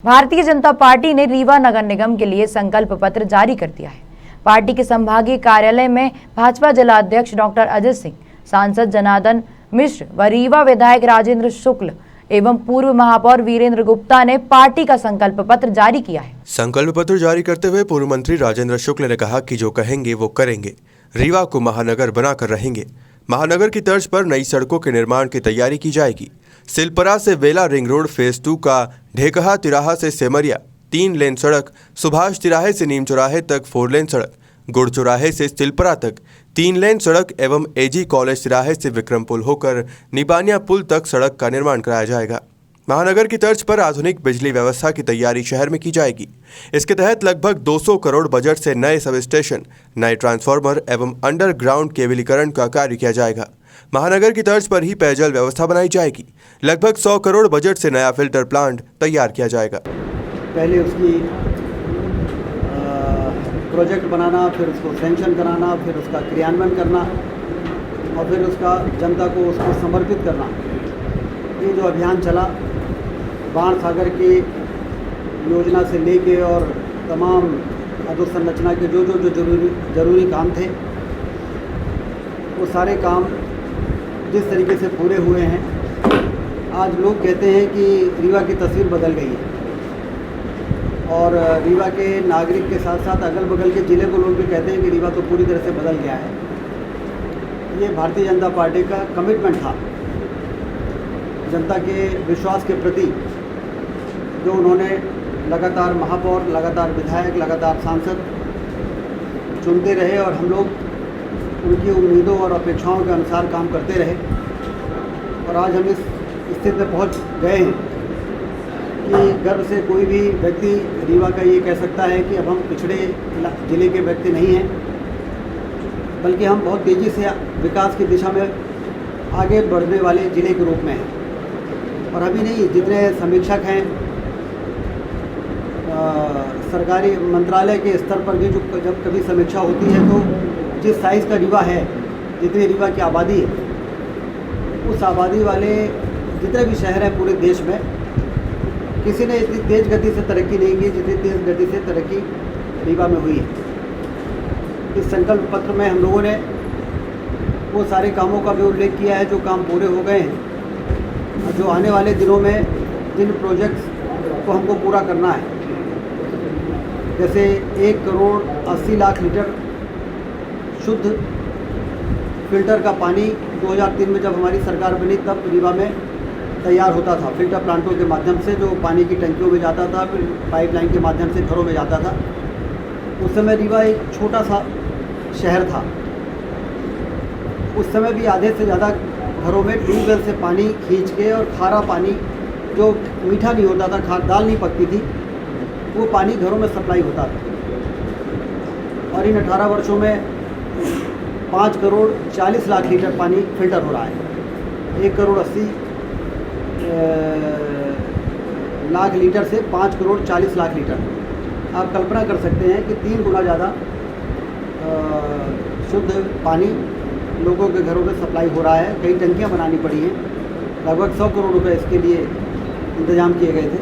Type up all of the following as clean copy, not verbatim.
Bharatiya Janata party ने रीवा नगर निगम के लिए संकल्प पत्र जारी कर दिया है। पार्टी के संभागीय कार्यालय में भाजपा जिलाध्यक्ष डॉक्टर अजय सिंह, सांसद जनार्दन मिश्र व रीवा विधायक राजेंद्र शुक्ल एवं पूर्व महापौर वीरेंद्र गुप्ता ने पार्टी का संकल्प पत्र जारी किया है। संकल्प पत्र जारी करते हुए पूर्व मंत्री राजेंद्र शुक्ल ने कहा कि जो कहेंगे वो करेंगे, रीवा को महानगर बनाकर रहेंगे। महानगर की तर्ज पर नई सड़कों के निर्माण की तैयारी की जाएगी। सिलपरा से वेला रिंग रोड फेज 2 का ढेकहा तिराहा से सेमरिया 3 लेन सड़क, सुभाष तिराहे से नीम चौराहे तक 4 लेन सड़क, गुड़ चौराहे से सिलपरा तक 3 लेन सड़क एवं एजी कॉलेज तिराहे से विक्रम पुल होकर निबानिया पुल तक सड़क का निर्माण कराया जाएगा। महानगर की तर्ज पर आधुनिक बिजली व्यवस्था की तैयारी शहर में की जाएगी। इसके तहत लगभग 200 करोड़ बजट से नए सब स्टेशन, नए ट्रांसफार्मर एवं अंडरग्राउंड केबलीकरण का कार्य किया जाएगा। महानगर की तर्ज पर ही पेयजल व्यवस्था बनाई जाएगी। लगभग 100 करोड़ बजट से नया फिल्टर प्लांट तैयार किया जाएगा। पहले उसकी प्रोजेक्ट बनाना, फिर उसको सैंक्शन कराना, फिर उसका क्रियान्वयन करना और फिर उसका जनता को उसको समर्पित करना। ये जो अभियान चला, बाण सागर की योजना से लेके और तमाम अधोसंरचना के जो जरूरी काम थे, वो सारे काम जिस तरीके से पूरे हुए हैं, आज लोग कहते हैं कि रीवा की तस्वीर बदल गई है। और रीवा के नागरिक के साथ साथ अगल बगल के ज़िले को लोग भी कहते हैं कि रीवा तो पूरी तरह से बदल गया है। ये भारतीय जनता पार्टी का कमिटमेंट था जनता के विश्वास के प्रति, जो उन्होंने लगातार महापौर, लगातार विधायक, लगातार सांसद चुनते रहे और हम लोग उनकी उम्मीदों और अपेक्षाओं के अनुसार काम करते रहे। और आज हम इस स्थिति में पहुंच गए हैं कि गर्व से कोई भी व्यक्ति रीवा का ये कह सकता है कि अब हम पिछड़े ज़िले के व्यक्ति नहीं हैं, बल्कि हम बहुत तेज़ी से विकास की दिशा में आगे बढ़ने वाले ज़िले के रूप में हैं। और अभी नहीं, जितने समीक्षक हैं, सरकारी मंत्रालय के स्तर पर भी जब कभी समीक्षा होती है तो जिस साइज़ का रीवा है, जितनी रीवा की आबादी है, उस आबादी वाले जितने भी शहर हैं पूरे देश में, किसी ने इतनी तेज़ गति से तरक्की नहीं की जितनी तेज़ गति से तरक्की रीवा में हुई है। इस संकल्प पत्र में हम लोगों ने वो सारे कामों का भी उल्लेख किया है जो काम पूरे हो गए हैं और जो आने वाले दिनों में जिन प्रोजेक्ट्स को हमको पूरा करना है, जैसे 1 करोड़ 80 लाख लीटर शुद्ध फिल्टर का पानी 2003 में जब हमारी सरकार बनी तब रीवा में तैयार होता था। फिल्टर प्लांटों के माध्यम से जो पानी की टंकियों में जाता था, फिर पाइपलाइन के माध्यम से घरों में जाता था। उस समय रीवा एक छोटा सा शहर था। उस समय भी आधे से ज़्यादा घरों में ट्यूबवेल से पानी खींच के और खारा पानी, जो मीठा नहीं होता था, दाल नहीं पकती थी, वो पानी घरों में सप्लाई होता था। और इन 18 वर्षों में 5 करोड़ 40 लाख लीटर पानी फिल्टर हो रहा है। 1 करोड़ 80 लाख लीटर से 5 करोड़ 40 लाख लीटर। आप कल्पना कर सकते हैं कि 3 गुना ज़्यादा शुद्ध पानी लोगों के घरों में सप्लाई हो रहा है। कई टंकियां बनानी पड़ी हैं। लगभग 100 करोड़ रुपए इसके लिए इंतजाम किए गए थे।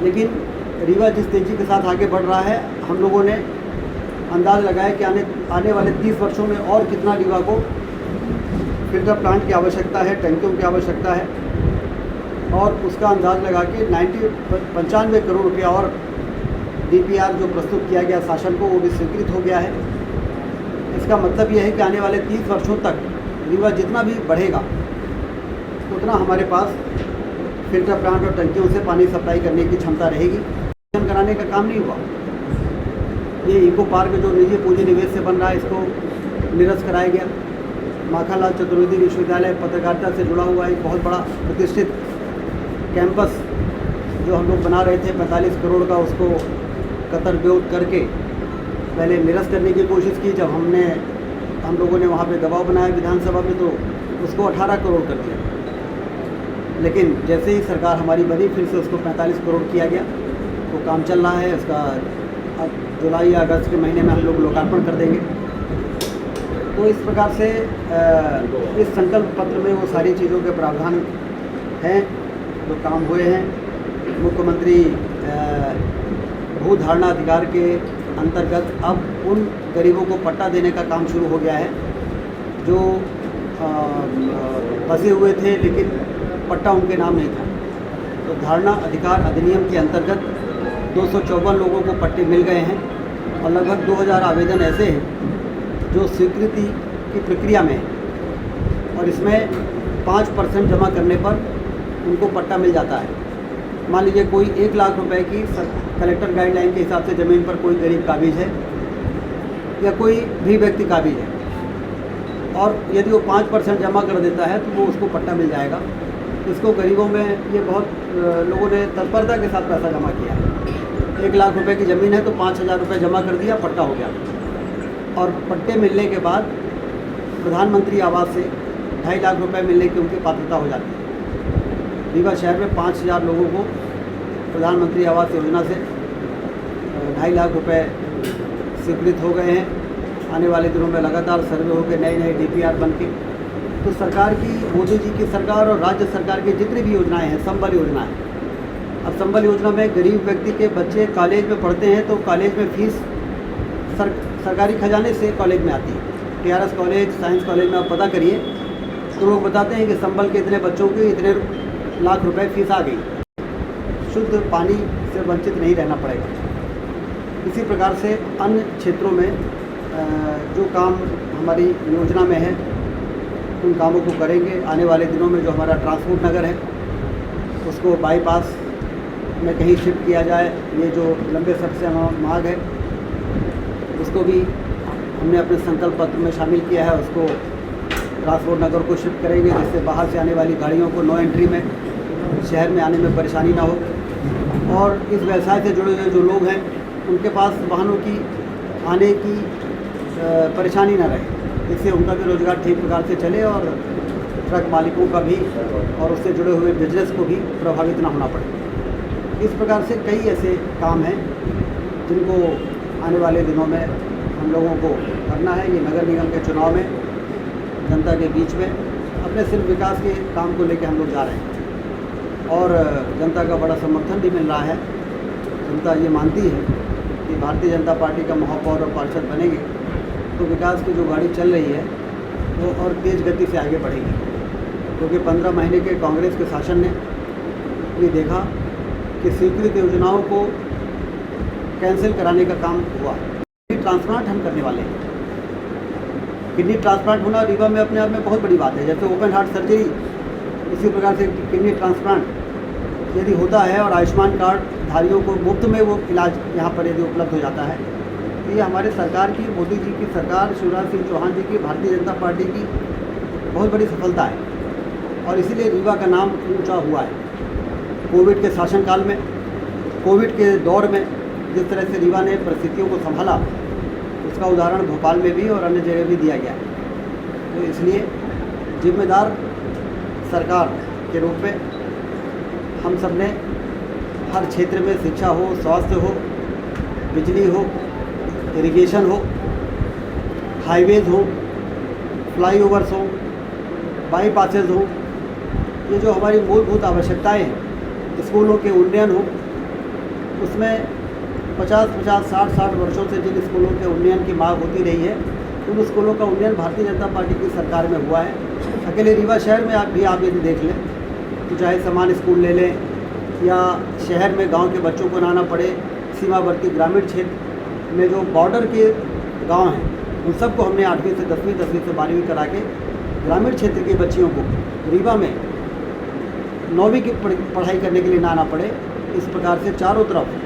लेकिन रीवा जिस तेज़ी के साथ आगे बढ़ रहा है, हम लोगों ने अंदाज़ लगाया कि आने वाले 30 वर्षों में और कितना रीवा को फिल्टर प्लांट की आवश्यकता है, टंकियों की आवश्यकता है। और उसका अंदाज़ लगा के 95 करोड़ रुपया और DPR जो प्रस्तुत किया गया शासन को, वो भी स्वीकृत हो गया है। इसका मतलब यह है कि आने वाले 30 वर्षों तक रीवा जितना भी बढ़ेगा उतना हमारे पास फिल्टर प्लांट और टंकियों से पानी सप्लाई करने की क्षमता रहेगी। कराने का काम नहीं हुआ। ये इको पार्क जो निजी पूंजी निवेश से बन रहा है, इसको निरस्त कराया गया। माखनलाल चतुर्वेदी विश्वविद्यालय पत्रकारिता से जुड़ा हुआ एक बहुत बड़ा प्रतिष्ठित कैंपस जो हम लोग बना रहे थे 45 करोड़ का, उसको कतर विरोध करके पहले निरस्त करने की कोशिश की। जब हम लोगों ने वहाँ पे दबाव बनाया विधानसभा में, तो उसको 18 करोड़ कर दिया। लेकिन जैसे ही सरकार हमारी बनी, फिर से उसको 45 करोड़ किया गया। वो काम चल रहा है। उसका अब जुलाई या अगस्त के महीने में हम लोग लोकार्पण कर देंगे। तो इस प्रकार से इस संकल्प पत्र में वो सारी चीज़ों के प्रावधान हैं जो काम हुए हैं। मुख्यमंत्री भू धारणा अधिकार के अंतर्गत अब उन गरीबों को पट्टा देने का काम शुरू हो गया है जो फंसे हुए थे लेकिन पट्टा उनके नाम नहीं था। तो धारणा अधिकार अधिनियम के अंतर्गत 254 लोगों को पट्टे मिल गए हैं और लगभग 2000 आवेदन ऐसे हैं जो स्वीकृति की प्रक्रिया में है और इसमें 5% जमा करने पर उनको पट्टा मिल जाता है। मान लीजिए कोई 1 लाख रुपए की कलेक्टर गाइडलाइन के हिसाब से ज़मीन पर कोई गरीब काबिज है या कोई भी व्यक्ति काबिज है और यदि वो 5% जमा कर देता है तो वो उसको पट्टा मिल जाएगा। इसको गरीबों में ये बहुत लोगों ने तत्परता के साथ पैसा जमा किया है। 1 लाख रुपए की ज़मीन है तो 5000 रुपये जमा कर दिया, पट्टा हो गया। और पट्टे मिलने के बाद प्रधानमंत्री आवास से 2.5 लाख रुपए मिलने की उनकी पात्रता हो जाती है। रीवा शहर में 5000 लोगों को प्रधानमंत्री आवास योजना से 2.5 लाख रुपए स्वीकृत हो गए हैं। आने वाले दिनों में लगातार सर्वे होकर नए DPR बन के तो सरकार की, मोदी जी की सरकार और राज्य सरकार की जितनी भी योजनाएं हैं, संबल योजना है। अब संबल योजना में गरीब व्यक्ति के बच्चे कॉलेज में पढ़ते हैं तो कॉलेज में फीस सरकारी खजाने से कॉलेज में आती है। TRS कॉलेज, साइंस कॉलेज में आप पता करिए तो लोग बताते हैं कि संबल के इतने बच्चों की इतने लाख रुपए फीस आ गई। शुद्ध पानी से वंचित नहीं रहना पड़ेगा। इसी प्रकार से अन्य क्षेत्रों में जो काम हमारी योजना में है उन कामों को करेंगे। आने वाले दिनों में जो हमारा ट्रांसपोर्ट नगर है उसको बाईपास में कहीं शिफ्ट किया जाए। ये जो लंबे समय से मांग है उसको भी हमने अपने संकल्प पत्र में शामिल किया है। उसको ट्रांसपोर्ट नगर को शिफ्ट करेंगे जिससे बाहर से आने वाली गाड़ियों को नो एंट्री में शहर में आने में परेशानी ना हो और इस व्यवसाय से जुड़े हुए जो लोग हैं उनके पास वाहनों की आने की परेशानी ना रहे। इससे उनका भी रोज़गार ठीक प्रकार से चले और ट्रक मालिकों का भी और उससे जुड़े हुए बिजनेस को भी प्रभावित ना होना पड़े। इस प्रकार से कई ऐसे काम हैं जिनको आने वाले दिनों में हम लोगों को करना है। ये नगर निगम के चुनाव में जनता के बीच में अपने सिर्फ विकास के काम को लेकर हम लोग जा रहे हैं और जनता का बड़ा समर्थन भी मिल रहा है। जनता ये मानती है कि भारतीय जनता पार्टी का महापौर और पार्षद बनेंगे तो विकास की जो गाड़ी चल रही है वो और तेज़ गति से आगे बढ़ेगी। क्योंकि 15 महीने के कांग्रेस के शासन ने ये देखा कि स्वीकृत योजनाओं को कैंसिल कराने का काम हुआ। किडनी ट्रांसप्लांट हम करने वाले हैं। किडनी ट्रांसप्लांट होना रीवा में अपने आप में बहुत बड़ी बात है। जैसे ओपन हार्ट सर्जरी, इसी प्रकार से किडनी ट्रांसप्लांट यदि होता है और आयुष्मान कार्ड धारियों को मुफ्त में वो इलाज यहाँ पर यदि उपलब्ध हो जाता है तो ये हमारे सरकार की, मोदी जी की सरकार, शिवराज सिंह चौहान जी की, भारतीय जनता पार्टी की बहुत बड़ी सफलता है और इसीलिए रीवा का नाम ऊंचा हुआ है। कोविड के शासनकाल में, कोविड के दौर में जिस तरह से रीवा ने परिस्थितियों को संभाला उसका उदाहरण भोपाल में भी और अन्य जगह भी दिया गया है। तो इसलिए जिम्मेदार सरकार के रूप में हम सब ने हर क्षेत्र में, शिक्षा हो, स्वास्थ्य हो, बिजली हो, इरिगेशन हो, हाईवेज हो, फ्लाईओवर्स हो, बाईपासेज हो, ये जो हमारी मूलभूत आवश्यकताएं हैं, स्कूलों के उन्नयन हो, उसमें 50-50, 60-60 वर्षों से जिन स्कूलों के उन्नयन की मांग होती रही है उन स्कूलों का उन्नयन भारतीय जनता पार्टी की सरकार में हुआ है। अकेले रीवा शहर में आप यदि देख लें तो चाहे समान स्कूल ले लें या शहर में गांव के बच्चों को लाना पड़े, सीमावर्ती ग्रामीण क्षेत्र में जो बॉर्डर के गांव हैं उन सबको हमने 8वीं से 10वीं, 10वीं से 12वीं करा के ग्रामीण क्षेत्र की बच्चियों को रीवा में 9वीं की पढ़ाई करने के लिए ना आना पड़े। इस प्रकार से चारों तरफ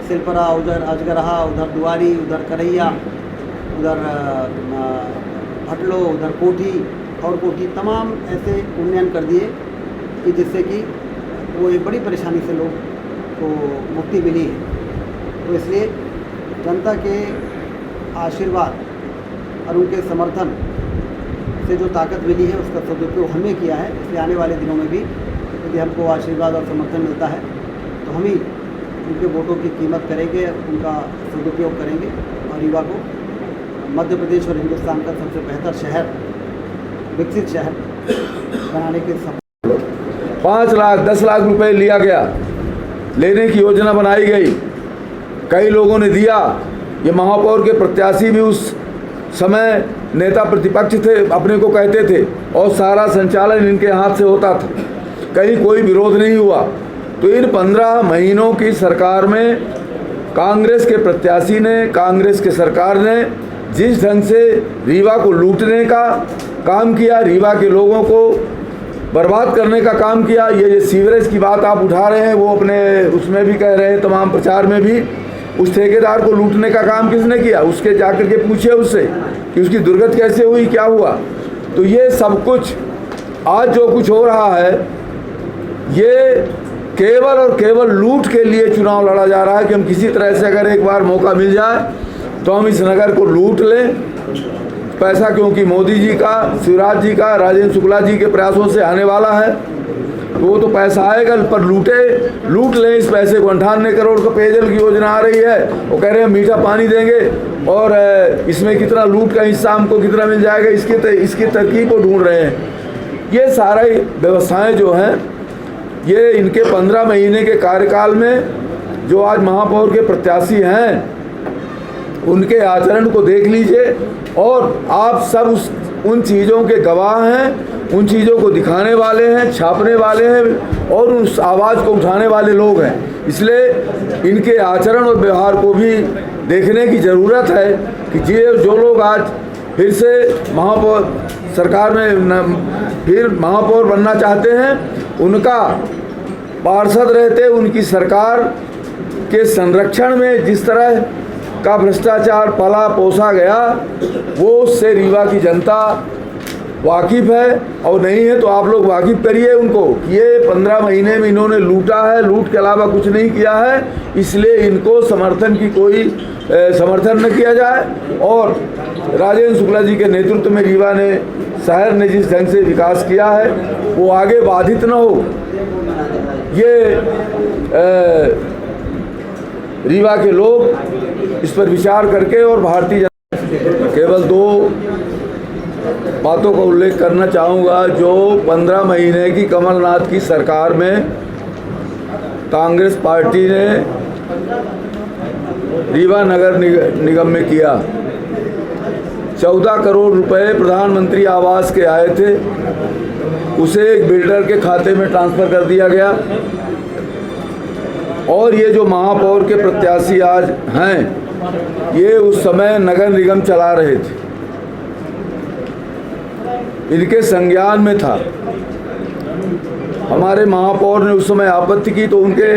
सिलपरा, उधर अजगरहा, उधर दुआरी, उधर करैया, उधर भटलो, उधर कोठी और कोठी, तमाम ऐसे उन्नयन कर दिए कि जिससे कि वो एक बड़ी परेशानी से लोग को मुक्ति मिली है। तो इसलिए जनता के आशीर्वाद और उनके समर्थन से जो ताकत मिली है उसका सदुपयोग हमने किया है। इसलिए आने वाले दिनों में भी यदि हमको आशीर्वाद और समर्थन मिलता है तो हम ही उनके वोटों की कीमत करेंगे, उनका सदुपयोग करेंगे और रीवा को मध्य प्रदेश और हिंदुस्तान का सबसे बेहतर शहर, विकसित शहर बनाने के 5 लाख 10 लाख रुपए लिया गया लेने की योजना बनाई गई, कई लोगों ने दिया। ये महापौर के प्रत्याशी भी उस समय नेता प्रतिपक्ष थे, अपने को कहते थे, और सारा संचालन इनके हाथ से होता था, कहीं कोई विरोध नहीं हुआ। तो इन 15 महीनों की सरकार में कांग्रेस के प्रत्याशी ने, कांग्रेस के सरकार ने जिस ढंग से रीवा को लूटने का काम किया, रीवा के लोगों को बर्बाद करने का काम किया। ये सीवरेज की बात आप उठा रहे हैं, वो अपने उसमें भी कह रहे हैं, तमाम प्रचार में भी, उस ठेकेदार को लूटने का काम किसने किया? उसके जाकर के पूछिए उससे कि उसकी दुर्गति कैसे हुई, क्या हुआ। तो ये सब कुछ आज जो कुछ हो रहा है, ये केवल और केवल लूट के लिए चुनाव लड़ा जा रहा है कि हम किसी तरह से अगर एक बार मौका मिल जाए तो हम इस नगर को लूट लें पैसा, क्योंकि मोदी जी का, शिवराज जी का, राजेंद्र शुक्ला जी के प्रयासों से आने वाला है। तो वो तो पैसा आएगा, पर लूट लें इस पैसे को। 98 करोड़ का पेयजल की योजना आ रही है, वो कह रहे हैं मीठा पानी देंगे, और इसमें कितना लूट का हिस्सा हमको कितना मिल जाएगा, इसकी तरकीब को ढूंढ रहे हैं। ये सारी व्यवस्थाएं जो हैं, ये इनके 15 महीने के कार्यकाल में जो आज महापौर के प्रत्याशी हैं, उनके आचरण को देख लीजिए, और आप सब उन चीज़ों के गवाह हैं, उन चीज़ों को दिखाने वाले हैं, छापने वाले हैं, और उस आवाज़ को उठाने वाले लोग हैं। इसलिए इनके आचरण और व्यवहार को भी देखने की ज़रूरत है कि जो लोग आज फिर से महापौर सरकार में फिर महापौर बनना चाहते हैं, उनका पार्षद रहते उनकी सरकार के संरक्षण में जिस तरह का भ्रष्टाचार पला पोसा गया, वो उससे रीवा की जनता वाकिफ़ है, और नहीं है तो आप लोग वाकिफ़ करिए उनको कि ये 15 महीने में इन्होंने लूटा है, लूट के अलावा कुछ नहीं किया है। इसलिए इनको समर्थन न किया जाए, और राजेंद्र शुक्ला जी के नेतृत्व में रीवा ने, शहर ने जिस ढंग से विकास किया है, वो आगे बाधित न हो। ये रीवा के लोग इस पर विचार करके, और भारतीय जनता, केवल 2 बातों का उल्लेख करना चाहूँगा। जो 15 महीने की कमलनाथ की सरकार में कांग्रेस पार्टी ने रीवा नगर निगम में किया, 14 करोड़ रुपए प्रधानमंत्री आवास के आए थे, उसे एक बिल्डर के खाते में ट्रांसफ़र कर दिया गया। और ये जो महापौर के प्रत्याशी आज हैं, ये उस समय नगर निगम चला रहे थे, इनके संज्ञान में था। हमारे महापौर ने उस समय आपत्ति की तो उनके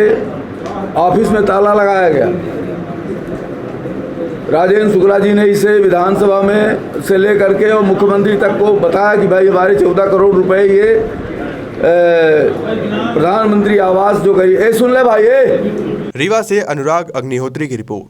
ऑफिस में ताला लगाया गया। राजेंद्र शुक्ला जी ने इसे विधानसभा में से लेकर के और मुख्यमंत्री तक को बताया कि भाई हमारे 14 करोड़ रुपए ये प्रधानमंत्री आवास जो गई, सुन ले भाई। रीवा से अनुराग अग्निहोत्री की रिपोर्ट।